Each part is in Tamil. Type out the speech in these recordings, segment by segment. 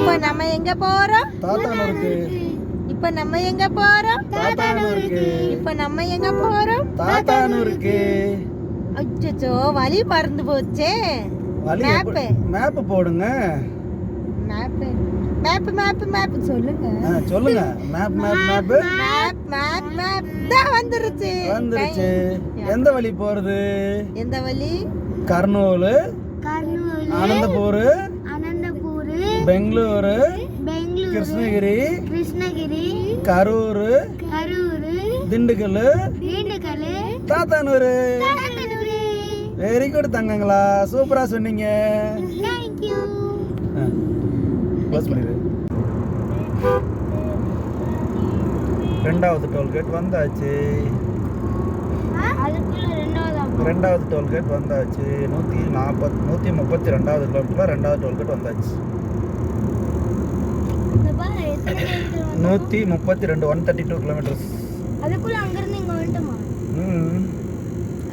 இப்போ நம்ம எங்க போறோம்? தாத்தானூருக்கு. இப்போ நம்ம எங்க போறோம்? தாத்தானூருக்கு. இப்போ நம்ம எங்க போறோம்? தாத்தானூருக்கு. அச்சச்சோ, வழி மறந்து போச்சே. வழி மேப் போடுங்க. மேப் மேப் மேப் மேப் சொல்லுங்க. சொல்லுங்க. Map map map map map map தான் வந்துருச்சு. எந்த வழி போறது? எந்த வழி? கர்னூல், அனந்தபூர், பெங்களூரு, கிருஷ்ணகிரி, கரூர், திண்டுக்கல், தாத்தானூர். வெரி குட் தங்கங்களா, சூப்பரா சொன்னீங்க. ரெண்டாவது டோல்கேட் வந்தாச்சு. ரெண்டாவது டோல்கேட் வந்தாச்சு. 132 கிலோமீட்டர் ரெண்டாவது டோல்கேட் வந்தாச்சு. 132 132 கிலோமீட்டர்ஸ். அதுக்குள்ள அங்க இருந்து இங்க வந்துட்டோமா?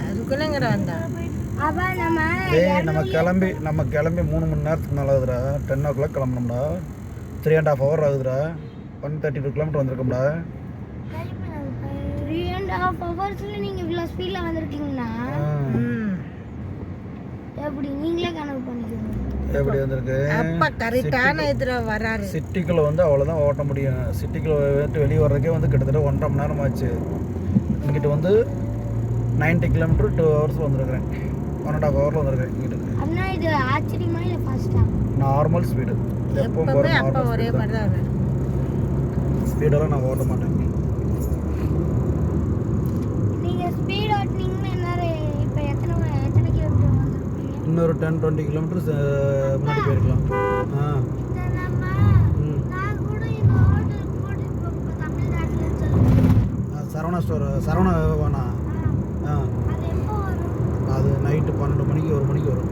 அதுக்குள்ள எங்கடா வந்தா? நம்ம கிளம்பி 3 மணி நேரத்துக்கு மேலே ஆகுதுடா. 10 o'clock கிளம்பணும்டா. 3.5 hour ஆகுதுடா. 132 கிலோமீட்டர் வந்திருக்கோம்டா. 3.5 hours நீங்க இவ்வளவு ஸ்பீட்ல வந்திருக்கீங்கன்னா எப்படி நீங்களே கணக்கு பண்ணிக்கோங்க. எப்படி வந்திருக்கு? அப்ப கரெக்டான இதுல வராரு. சிட்டிக்குள்ள வந்து அவ்வளவுதான் ஓட்ட முடியும். சிட்டிக்குள்ள விட்டு வெளியே வர்றதுக்கே வந்து கிட்டத்தட்ட 1.5 மணி நேரம் ஆச்சு. இங்கிட்ட வந்து 90 கிலோமீட்டர் 2 hours வந்திருக்கிறேன். 1.5 hour வந்திருக்கேன் இங்கிட்ட. அண்ணா இது ஆச்சரியமா இல்ல ஃபாஸ்டா? Normal speed. எப்பவும் போற நார்மல் ஒரே மாதிரி தான் வரும். ஸ்பீடெல்லாம் நான் ஓட்ட மாட்டேன். நீங்க ஸ்பீட் ஓட்டுனீங்கன்னா இப்போ எத்தனை கிலோமீட்டர் வந்திருப்பீங்க? இன்னொரு 10-20 கிலோமீட்டர்ஸ் முன்னாடி போயிருக்கலாம். சரவணா அது நைட்டு 12 மணிக்கு 1 மணிக்கு வரும்.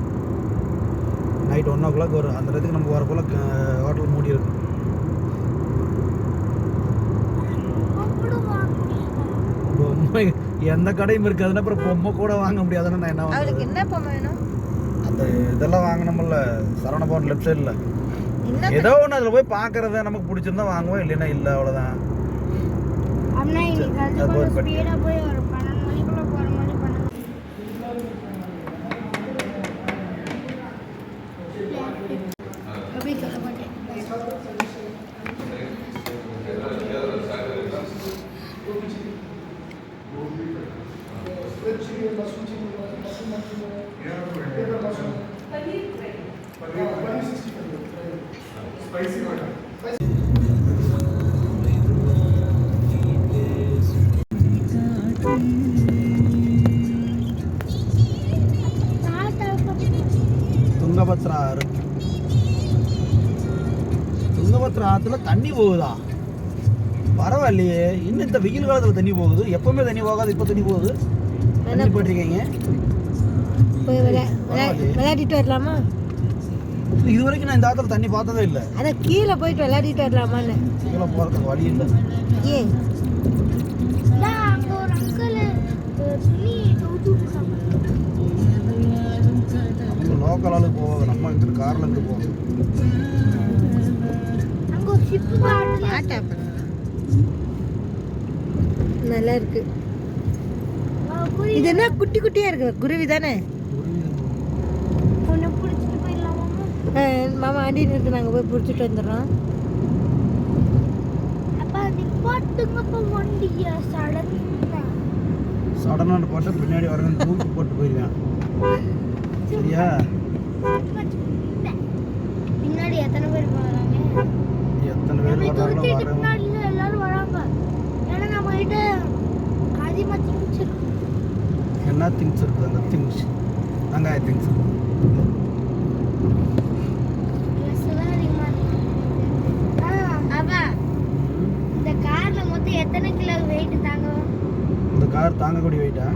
நைட் 1 o'clock வரும். அந்த இடத்துக்கு நம்ம வர போல ஹோட்டல் மூடி இருக்கு. பொம்மை எந்த கடையும் இருக்காதுன்னா அப்புறம் பொம்மை கூட வாங்க முடியாதுன்னு நான் அவருக்கு என்ன பொம்மை வேணும்? அந்த இதெல்லாம் வாங்கணும்ல சரவண பவன் லெஃப்ட் சைடில் ஏதோ ஒன்று அதில் போய் பார்க்கறத நமக்கு பிடிச்சிருந்தா வாங்குவோம், இல்லைன்னா இல்லை, அவ்வளோதான். துங்கபத்ரா ஆத்துல தண்ணி போகுதா? பரவாயில்லையே. இன்னும் இந்த வெயில் காலத்துல தண்ணி போகுது. எப்பவுமே தண்ணி போகாது, இப்ப தண்ணி போகுது. தண்ணி போட்டிருக்கீங்க. விளையாடிட்டு வரலாமா? இது வரைக்கும் நான் இந்த ஆத்துல தண்ணி பார்த்ததே இல்லை. அதான் கீழே போயிட்டு விளையாடிட்டு வரலாமான்னு. கீழே போறதுக்கு வழி இல்லை. ஏன் லோக்கல் ஆளு போவாங்க, நம்ம இங்க கார்ல இருந்து போவோம். நல்லா இருக்கு. இது என்ன குட்டி குட்டியா இருக்கு? குருவி தானே? மாமா ஆண்டின்னு இருக்கு, நாங்க போய் பிடிச்சிட்டு வந்துடுறோம். சடனான போட்டு பின்னாடி வரங்க தூக்கி போட்டு போயிருவேன். சரியா? பின்னாடி எத்தனை பேர் வராங்க? எத்தனை பேர் வராங்க? எல்லாரும் வராங்க. ஏன்னா நம்ம கிட்ட அதிகமா திங்ஸ் இருக்கு. என்ன திங்ஸ் இருக்கு? அந்த திங்ஸ் வெங்காய திங்ஸ். இந்த கார்ல மொத்தம் எத்தனை கிலோ வெயிட் தாங்கும்? இந்த கார் தாங்கக்கூடிய வெயிட்டா?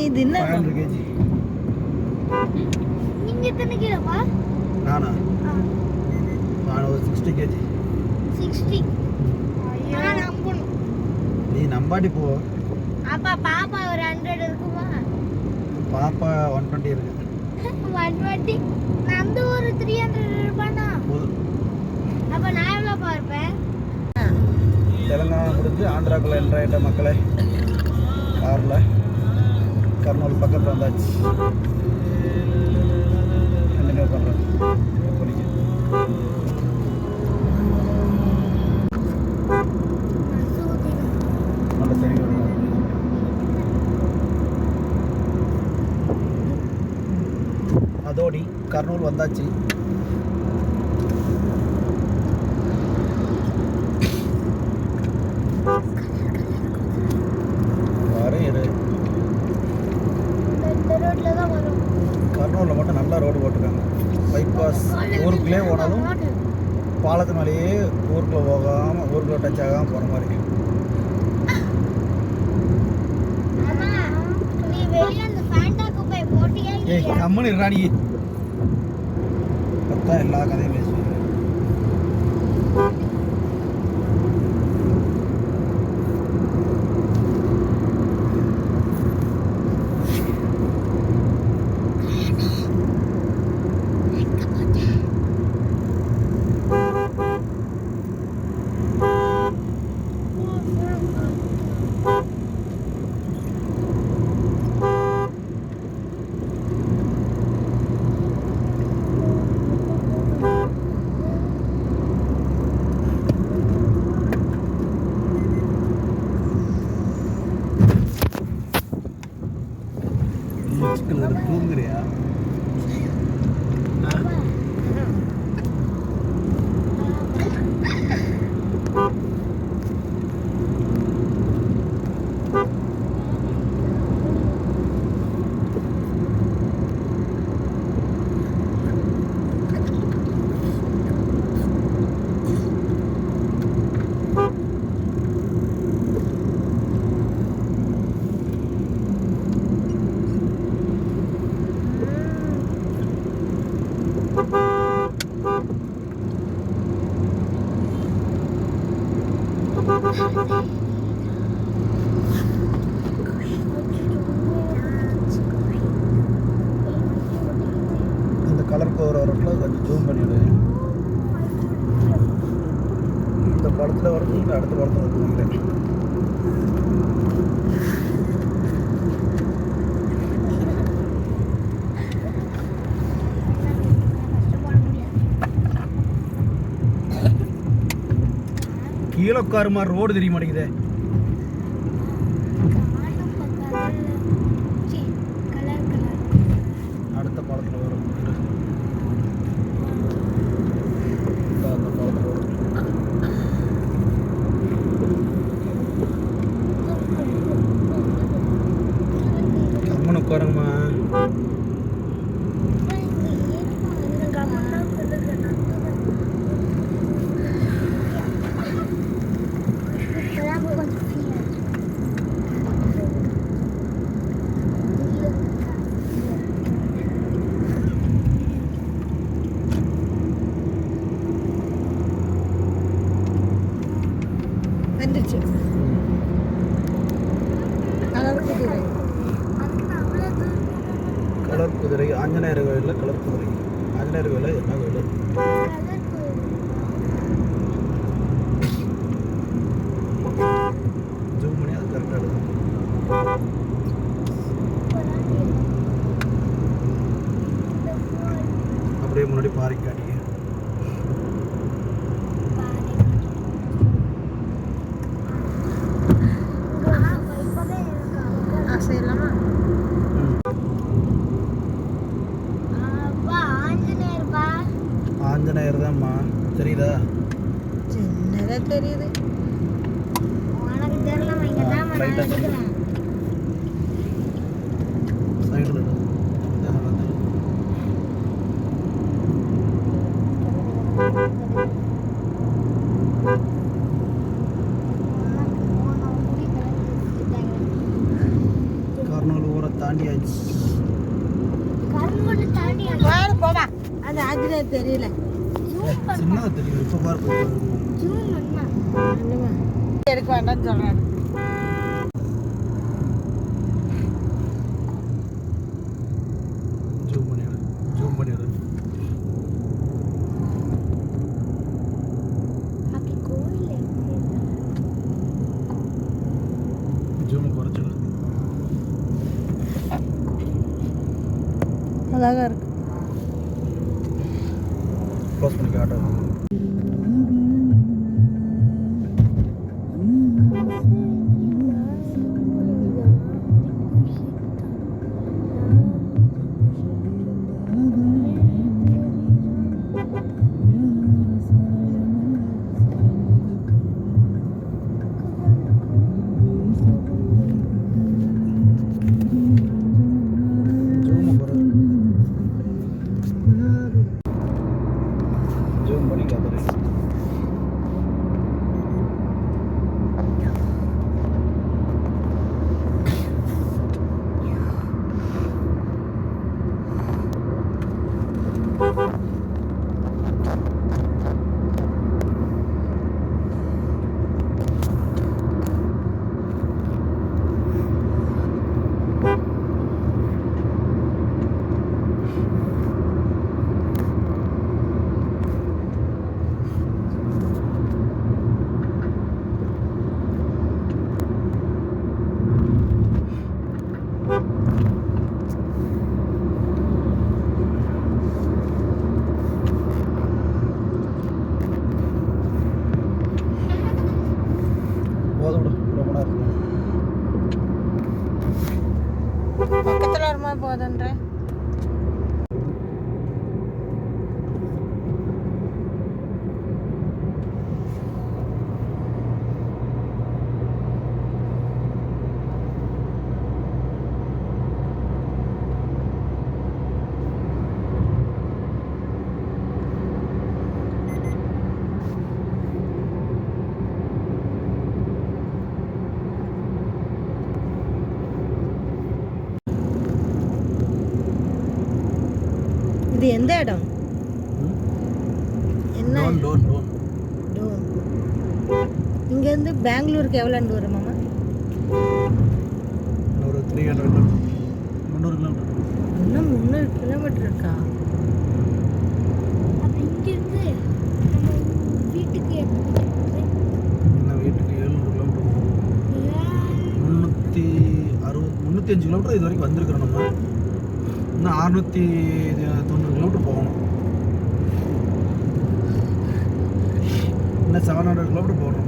இது என்ன 500 kg. நீங்க எத்தனை கிலோவா? நானா? நான் ஒரு 60 kg. 60. நான் நம்பணும். நீ நம்பாடி போ. அப்பா பாப்பா ஒரு 100 இருக்குமா? பாப்பா 120 இருக்கு. 120. நந்து ஒரு 300 இருப்பானா? அப்ப தெலுங்கானா முடிஞ்சு ஆந்திராக்குள்ளே என்ட்ரு ஆகிட்ட மக்களே. காரில் கர்னூல் பக்கத்தில் வந்தாச்சு. கண்டினியூ பண்ணுறேன் இப்போதைக்கு. நல்ல தெரியும். அதோடி கர்னூல் வந்தாச்சு. கர்னூலில் மட்டும் நல்லா ரோடு போட்டிருக்காங்க. பைபாஸ் ஊருக்குள்ளே போனாலும் பாலத்து மேலேயே ஊருக்குள்ளே போகாமல் ஊருக்குள்ளே டச் ஆகாமல் போகிற மாதிரி. ஏய் கம்மனு இருறாடி. பத்தா எல்லா கதையும் பேசுவேன். தூங்குறியா? இந்த கலர் கோவர வரட்டில் கொஞ்சம் ஜூம் பண்ணிவிடு. இந்த படத்தில் வரது இல்லை, அடுத்த படத்தில் வருது. கீழே உட்காரு மாதிரி ரோடு தெரிய மாட்டேங்குதே. அடுத்த பாலத்தில் வரும். அந்த பாலத்தில் வரும். கம்மனு உட்காருங்கம்மா. வந்துச்சு கலர் குதிரை. கலர் குதிரை ஆஞ்சநேயர் கோயிலில் கலர் குதிரை. ஆஞ்சநேயர் கோயிலில் என்ன கோயில்? ஜூம் பண்ணி அது கரெக்டாக இருக்கும். அப்படியே முன்னாடி பாறை காட்டிங்க. செய்யலாமா? ஆஞ்சநேயர் தான்மா, தெரியுதா? சின்னதாக தெரியுது. சைடில் கர்னூல் ஊரை தாண்டியாச்சு. போவா அது ஆஞ்சநேயர் தெரியல. சின்னதாக தெரியும். இப்போ பார்க்க எடுக்க வேண்டாம்னு சொல்கிறேன். ஜூம் பண்ணிடு, ஜூம் பண்ணிடு. அழகா இருக்கு. க்ளோஸ் பண்ணி காட்டுறேன். ஜூம் பண்ணி காட்டுறேன். போதும் விடு, ரொம்ப நேரம் இருக்கு. பக்கத்துல வருமா போதுன்ற. இது எந்த இடம்? என்ன? டோன் டோன். இங்கேருந்து பெங்களூருக்கு எவ்வளோ தூரம் மாமா? ஒரு 300 கிலோமீட்டர், 300 கிலோமீட்டர். இன்னும் 300 கிலோமீட்டர் இருக்கா? அப்ப இங்கிருந்து நம்ம வீட்டுக்கு எப்படி இன்னும் வீட்டுக்கு 700 கிலோமீட்டர், 305 கிலோமீட்டர் இது வரைக்கும் வந்திருக்கிறோம். நம்ம இன்னும் 690 கிலோமீட்டர் போகணும். இன்னும் 700 கிலோமீட்டர் போகணும்.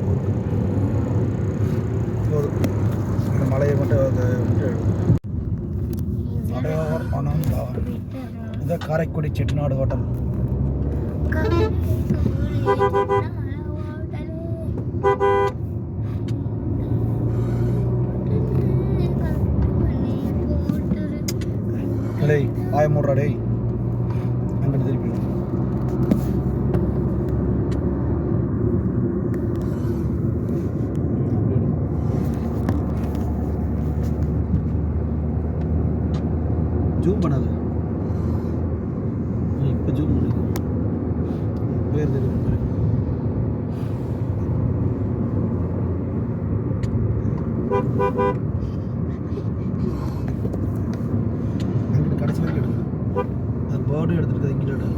போதும். இந்த மலையை மட்டும் அடையார் ஆனந்தா. இதான் காரைக்குடி செட்டிநாடு ஹோட்டல். டேய் ஆய மூடுறா டேய். அங்கிட்டு திருப்பி ஜூம் பண்ணாது. இப்போ ஜூம் பண்ணுது. பேர் தெரியும். அங்கிட்டு கடைசி வரைக்கும் எடுங்க. அது பேர்டும் எடுத்துருக்குது இங்கிட்ட எடு.